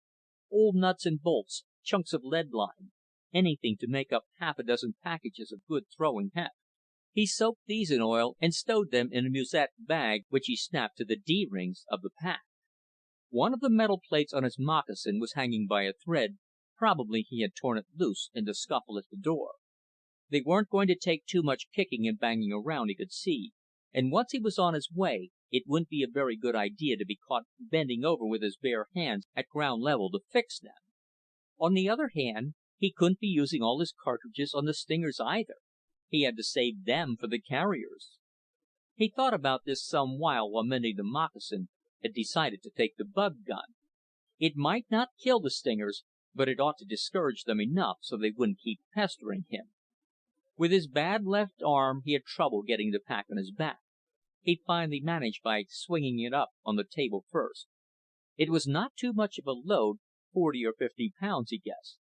old nuts and bolts, chunks of lead line, anything to make up half a dozen packages of good throwing heft. He soaked these in oil and stowed them in a musette bag which he snapped to the D-rings of the pack. One of the metal plates on his moccasin was hanging by a thread. Probably he had torn it loose in the scuffle at the door. They weren't going to take too much kicking and banging around, he could see, and once he was on his way, it wouldn't be a very good idea to be caught bending over with his bare hands at ground level to fix them. On the other hand, he couldn't be using all his cartridges on the stingers either. He had to save them for the carriers. He thought about this some while mending the moccasin, and decided to take the bug gun. It might not kill the stingers, but it ought to discourage them enough so they wouldn't keep pestering him. With his bad left arm, he had trouble getting the pack on his back. He finally managed by swinging it up on the table first. It was not too much of a load, 40 or 50 pounds, he guessed.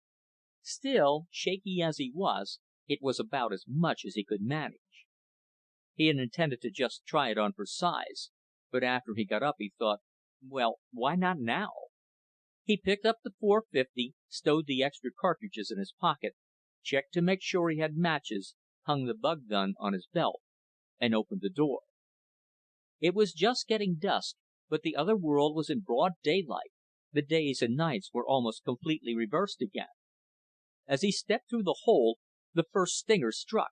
Still, shaky as he was, it was about as much as he could manage. He had intended to just try it on for size, but after he got up he thought, well, why not now? He picked up the .450, stowed the extra cartridges in his pocket, checked to make sure he had matches, hung the bug gun on his belt, and opened the door. It was just getting dusk, but the other world was in broad daylight. The days and nights were almost completely reversed again. As he stepped through the hole, the first stinger struck.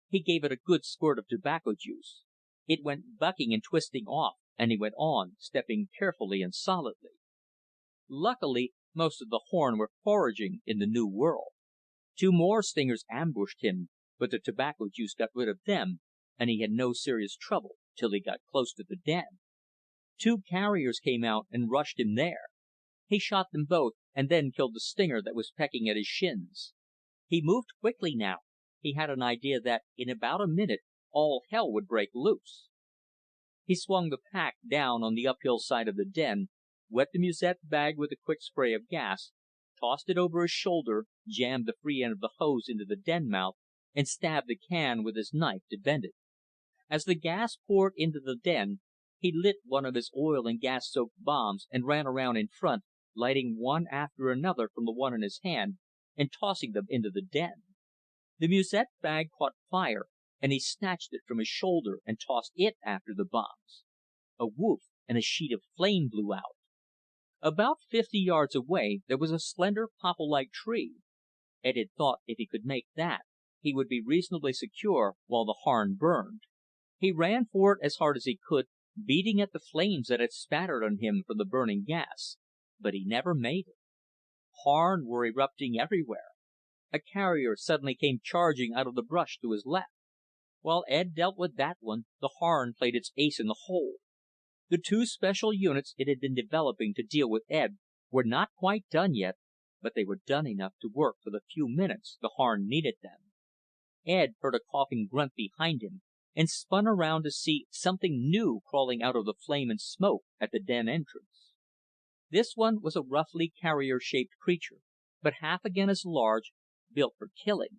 He gave it a good squirt of tobacco juice. It went bucking and twisting off, and he went on, stepping carefully and solidly. Luckily, most of the Harn were foraging in the new world. 2 more stingers ambushed him, but the tobacco juice got rid of them, and he had no serious trouble till he got close to the den. 2 carriers came out and rushed him there. He shot them both, and then killed the stinger that was pecking at his shins. He moved quickly now. He had an idea that in about a minute all hell would break loose. He swung the pack down on the uphill side of the den, wet the musette bag with a quick spray of gas, tossed it over his shoulder, jammed the free end of the hose into the den mouth, and stabbed the can with his knife to vent it. As the gas poured into the den, he lit one of his oil and gas-soaked bombs and ran around in front, lighting one after another from the one in his hand, and tossing them into the den. The musette bag caught fire, and he snatched it from his shoulder and tossed it after the bombs. A woof, and a sheet of flame blew out. About 50 yards away, there was a slender popple-like tree. Ed had thought if he could make that, he would be reasonably secure while the Harn burned. He ran for it as hard as he could, beating at the flames that had spattered on him from the burning gas, but he never made it. Harn were erupting everywhere. A carrier suddenly came charging out of the brush to his left. While Ed dealt with that one, the Harn played its ace in the hole. The 2 special units it had been developing to deal with Ed were not quite done yet, but they were done enough to work for the few minutes the Harn needed them. Ed heard a coughing grunt behind him, and spun around to see something new crawling out of the flame and smoke at the den entrance. This one was a roughly carrier-shaped creature, but half again as large, built for killing.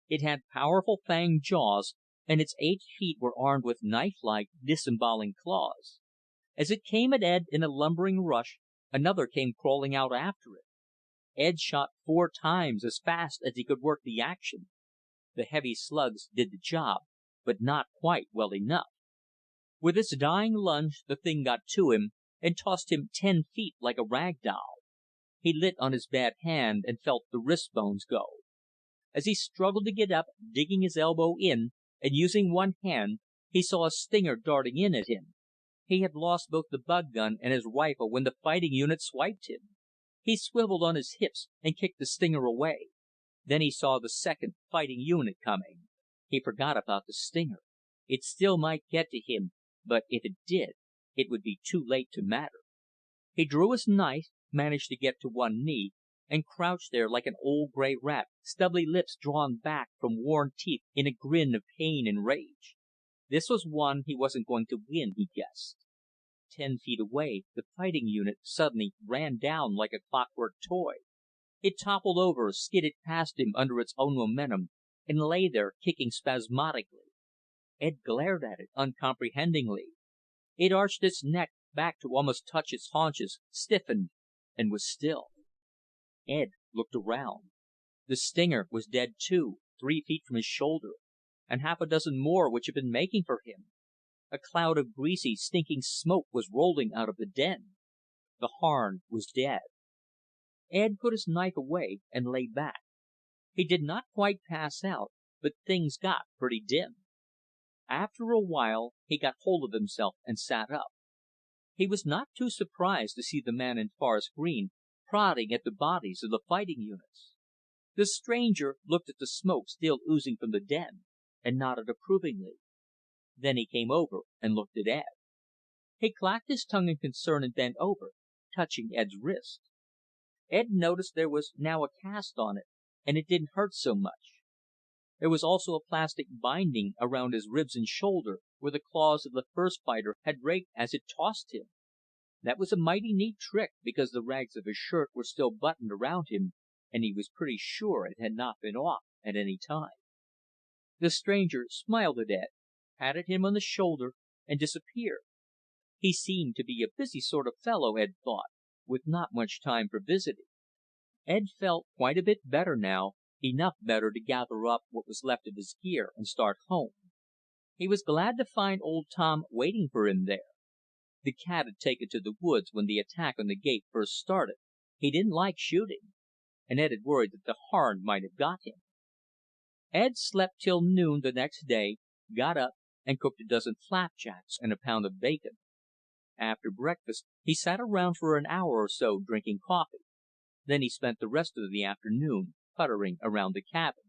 It had powerful fanged jaws, and its 8 feet were armed with knife-like, disemboweling claws. As it came at Ed in a lumbering rush, another came crawling out after it. Ed shot 4 times as fast as he could work the action. The heavy slugs did the job, but not quite well enough. With its dying lunge, the thing got to him and tossed him 10 feet like a rag doll. He lit on his bad hand and felt the wrist bones go. As he struggled to get up, digging his elbow in, and using one hand, he saw a stinger darting in at him. He had lost both the bug gun and his rifle when the fighting unit swiped him. He swiveled on his hips and kicked the stinger away. Then he saw the second fighting unit coming. He forgot about the stinger. It still might get to him, but if it did, it would be too late to matter. He drew his knife, managed to get to one knee, and crouched there like an old gray rat, stubbly lips drawn back from worn teeth in a grin of pain and rage. This was one he wasn't going to win, he guessed. 10 feet away, the fighting unit suddenly ran down like a clockwork toy. It toppled over, skidded past him under its own momentum, and lay there, kicking spasmodically. Ed glared at it uncomprehendingly. It arched its neck back to almost touch its haunches, stiffened, and was still. Ed looked around. The stinger was dead too, 3 feet from his shoulder, and half a dozen more which had been making for him. A cloud of greasy, stinking smoke was rolling out of the den. The Harn was dead. Ed put his knife away and lay back. He did not quite pass out, but things got pretty dim. After a while, he got hold of himself and sat up. He was not too surprised to see the man in forest green prodding at the bodies of the fighting units. The stranger looked at the smoke still oozing from the den, and nodded approvingly. Then he came over and looked at Ed. He clacked his tongue in concern and bent over, touching Ed's wrist. Ed noticed there was now a cast on it, and it didn't hurt so much. There was also a plastic binding around his ribs and shoulder, where the claws of the first fighter had raked as it tossed him. That was a mighty neat trick, because the rags of his shirt were still buttoned around him, and he was pretty sure it had not been off at any time. The stranger smiled at Ed, patted him on the shoulder, and disappeared. He seemed to be a busy sort of fellow, Ed thought, with not much time for visiting. Ed felt quite a bit better now, enough better to gather up what was left of his gear and start home. He was glad to find old Tom waiting for him there. The cat had taken to the woods when the attack on the gate first started. He didn't like shooting, and Ed had worried that the Harn might have got him. Ed slept till noon the next day, got up, and cooked a dozen flapjacks and a pound of bacon. After breakfast, he sat around for an hour or so drinking coffee. Then he spent the rest of the afternoon puttering around the cabin.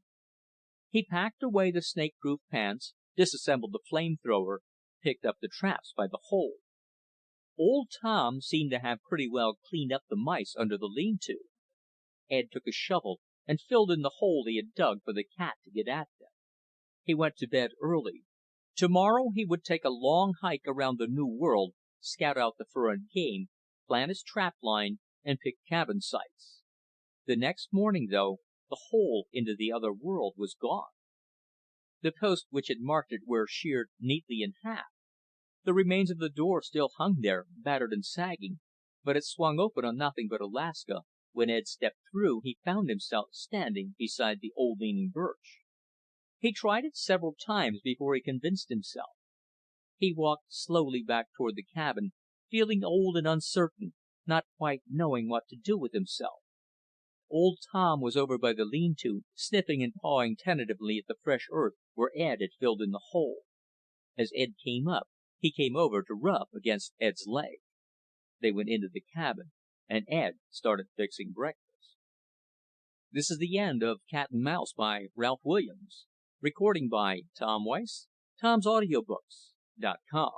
He packed away the snake-proof pants, disassembled the flamethrower, picked up the traps by the hole. Old Tom seemed to have pretty well cleaned up the mice under the lean-to. Ed took a shovel and filled in the hole he had dug for the cat to get at them. He went to bed early. Tomorrow he would take a long hike around the new world, scout out the fur and game, plant his trap line, and pick cabin sites. The next morning, though, the hole into the other world was gone. The posts which had marked it were sheared neatly in half. The remains of the door still hung there, battered and sagging, but it swung open on nothing but Alaska. When Ed stepped through, he found himself standing beside the old leaning birch. He tried it several times before he convinced himself. He walked slowly back toward the cabin, feeling old and uncertain, not quite knowing what to do with himself. Old Tom was over by the lean-to, sniffing and pawing tentatively at the fresh earth where Ed had filled in the hole. As Ed came up, he came over to rub against Ed's leg. They went into the cabin, and Ed started fixing breakfast. This is the end of Cat and Mouse by Ralph Williams. Recording by Tom Weiss, Tom'sAudiobooks.com.